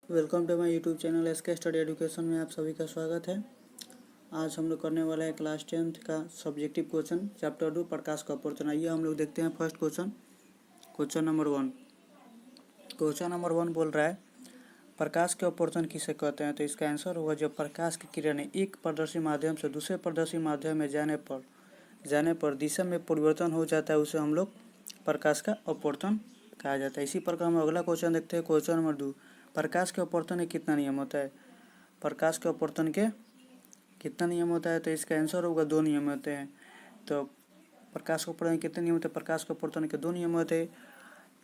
Welcome to my YouTube channel SK study education में आप सभी का स्वागत है। आज हम लोग करने वाला है क्लास 10th का सब्जेक्टिव क्वेश्चन चैप्टर 2 प्रकाश का अपवर्तन। आइए हम लोग देखते हैं first question number 1। Question number 1 बोल रहा है प्रकाश के अपवर्तन किसे कहते हैं। तो इसका आंसर होगा जब प्रकाश की किरणें एक पारदर्शी माध्यम से दूसरे पारदर्शी माध्यम में जाने पर दिशा में परिवर्तन हो जाता है, उसे हम लोग प्रकाश का अपवर्तन कहा जाता है। इसी प्रकार हम अगला क्वेश्चन देखते हैं। क्वेश्चन नंबर 2, प्रकाश के अपवर्तन के कितना नियम होता है। प्रकाश के अपवर्तन के कितना नियम होता है। तो इसका आंसर होगा 2 नियम होते हैं। तो प्रकाश के अपवर्तन के कितने नियम होते हैं। प्रकाश के अपवर्तन के 2 नियम होते हैं,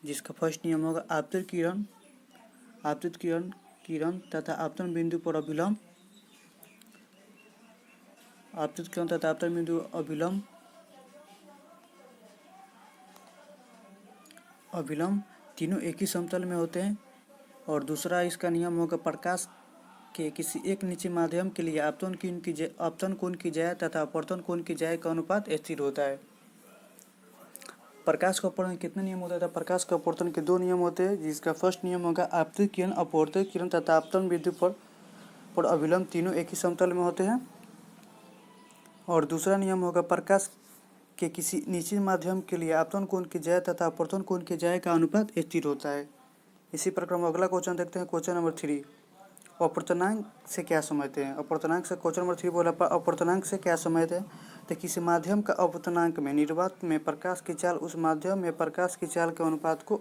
जिसका फर्स्ट नियम होगा आपतित किरण तथा आपतन बिंदु पर अभिलंब। आपतित किरण तथा आपतन बिंदु अभिलंब तीनों एक ही समतल में होते हैं। और दूसरा इसका नियम होगा प्रकाश के किसी एक निश्चित माध्यम के लिए आपतन कोण की ज्या तथा अपवर्तन कोण की ज्या का अनुपात स्थिर होता है। प्रकाश का अपवर्तन कितने नियम होते हैं। प्रकाश का अपवर्तन के 2 नियम होते हैं, जिसका फर्स्ट नियम होगा आपतित किरण अपवर्तित किरण तथा आपतन बिंदु पर अभिलंब तीनों एक ही समतल में होते हैं। और दूसरा नियम होगा प्रकाश के किसी निश्चित माध्यम के लिए आपतन कोण की ज्या तथा अपवर्तन कोण की ज्या का अनुपात स्थिर होता है। इसी प्रकार हम अगला क्वेश्चन देखते हैं। क्वेश्चन नंबर 3, अपवर्तनांक से क्या समझते हैं। अपवर्तनांक से क्वेश्चन नंबर 3 बोला अपवर्तनांक से क्या समझते हैं। तो किसी माध्यम का अपवर्तनांक में निर्वात में प्रकाश की चाल उस माध्यम में प्रकाश की चाल के अनुपात को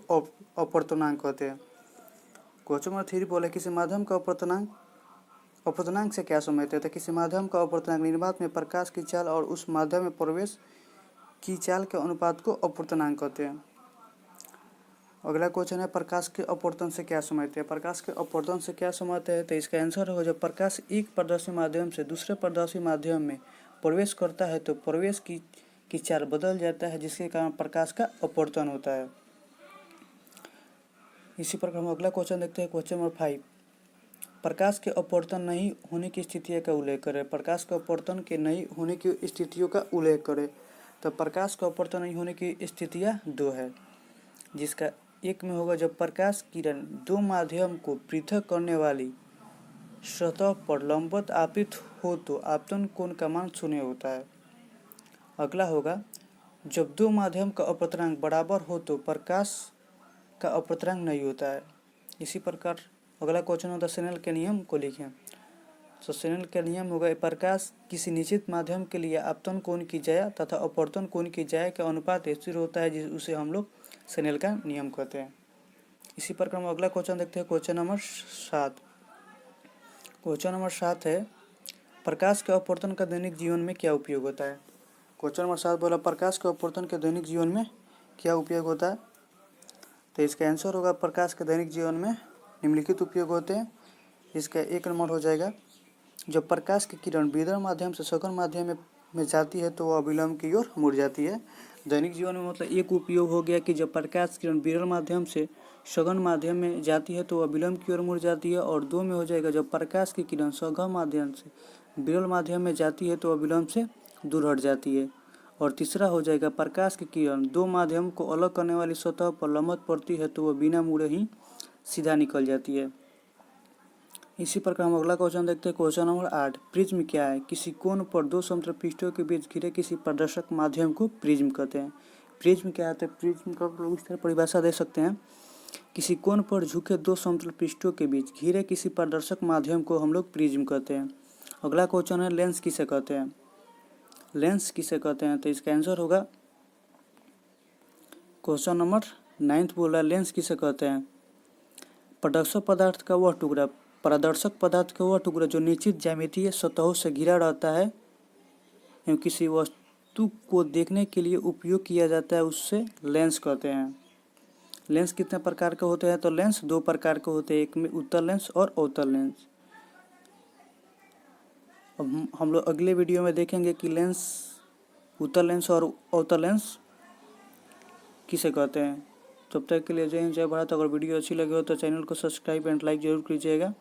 अपवर्तनांक कहते हैं। क्वेश्चन नंबर 3 बोला किसी माध्यम का अपवर्तनांक से क्या समझते हैं। तो किसी माध्यम का अपवर्तनांक निर्वात में प्रकाश की चाल और उस माध्यम में प्रवेश की चाल के अनुपात को अपवर्तनांक कहते हैं। अगला क्वेश्चन है प्रकाश के अपवर्तन से क्या समझते हैं। प्रकाश के अपवर्तन से क्या समझते हैं। तो इसका आंसर होगा जब प्रकाश एक पारदर्शी माध्यम से दूसरे पारदर्शी माध्यम में प्रवेश करता है तो प्रवेश की चाल बदल जाता है, जिसके कारण प्रकाश का अपवर्तन होता है। इसी प्रकार हम अगला क्वेश्चन देखते हैं। क्वेश्चन नंबर 5, प्रकाश के अपवर्तन नहीं होने की स्थितियों का उल्लेख करें। प्रकाश के अपवर्तन के नहीं होने की स्थितियों का उल्लेख करें। तो प्रकाश का अपवर्तन नहीं होने की स्थितियाँ 2 है, जिसका एक में होगा जब प्रकाश किरण 2 माध्यम को पृथक करने वाली सतह पर लंबवत आपतित हो तो आपतन कोण का मान 0 होता है। अगला होगा जब 2 माध्यम का अपवर्तनांक बराबर हो तो प्रकाश का अपवर्तनांक नहीं होता है। इसी प्रकार अगला क्वेश्चन होता है स्नेल के नियम को लिखें। तो स्नेल का नियम होगा प्रकाश किसी निश्चित माध्यम के लिए आपतन कोण की ज्या तथा अपवर्तन कोण की ज्या का अनुपात स्थिर होता है, उसे हम लोग स्नेल का नियम कहते हैं। इसी प्रकार हम अगला क्वेश्चन देखते हैं। Question number 7। क्वेश्चन नंबर 7 है प्रकाश के अपवर्तन का दैनिक जीवन में क्या उपयोग होता है। क्वेश्चन नंबर 7 बोला प्रकाश के अपवर्तन के दैनिक जीवन में क्या उपयोग होता है। तो इसका आंसर होगा प्रकाश के दैनिक जीवन में निम्नलिखित उपयोग होते हैं। इसका 1 नंबर हो जाएगा जब प्रकाश की किरण विदर माध्यम से सघन माध्यम में जाती है तो वह अभिलंब की ओर मुड़ जाती है। दैनिक जीवन में मतलब एक उपयोग हो गया कि जब प्रकाश किरण विरल माध्यम से सघन माध्यम में जाती है तो वह विलंब की ओर मुड़ जाती है। और 2 में हो जाएगा जब प्रकाश की किरण सघन माध्यम से विरल माध्यम में जाती है तो वह विलंब से दूर हट जाती है। और तीसरा हो जाएगा प्रकाश की किरण 2 माध्यम को अलग करने वाली सतह पर लंबवत पड़ती है तो वह बिना मुड़े ही सीधा निकल जाती है। इसी प्रकार हम अगला क्वेश्चन देखते हैं। क्वेश्चन नंबर 8, प्रिज्म क्या है। किसी कोण पर 2 समतल पृष्ठों के बीच घिरे किसी पारदर्शक माध्यम को प्रिज्म कहते हैं। प्रिज्म क्या है। प्रिज्म का इस तरह परिभाषा दे सकते हैं, किसी कोण पर झुके 2 समतल पृष्ठों के बीच घिरे किसी पारदर्शक माध्यम को हम लोग प्रिज्म कहते हैं। अगला क्वेश्चन है लेंस किसे कहते हैं। लेंस किसे कहते हैं। तो इसका आंसर होगा क्वेश्चन नंबर 9 बोल रहा है लेंस किसे कहते हैं। पारदर्शक पदार्थ का वह टुकड़ा जो निश्चित ज्यामितीय सतहों से घिरा रहता है एवं किसी वस्तु को देखने के लिए उपयोग किया जाता है, उससे लेंस कहते हैं। लेंस कितने प्रकार के होते हैं। तो लेंस 2 प्रकार के होते हैं, एक में उत्तल लेंस और अवतल लेंस। अब हम लोग अगले वीडियो में देखेंगे कि लेंस उत्तल लेंस और अवतल लेंस किसे कहते हैं। तब तक के लिए जय हिंद जय भारत। अगर वीडियो अच्छी लगी हो तो चैनल को सब्सक्राइब एंड लाइक जरूर कीजिएगा।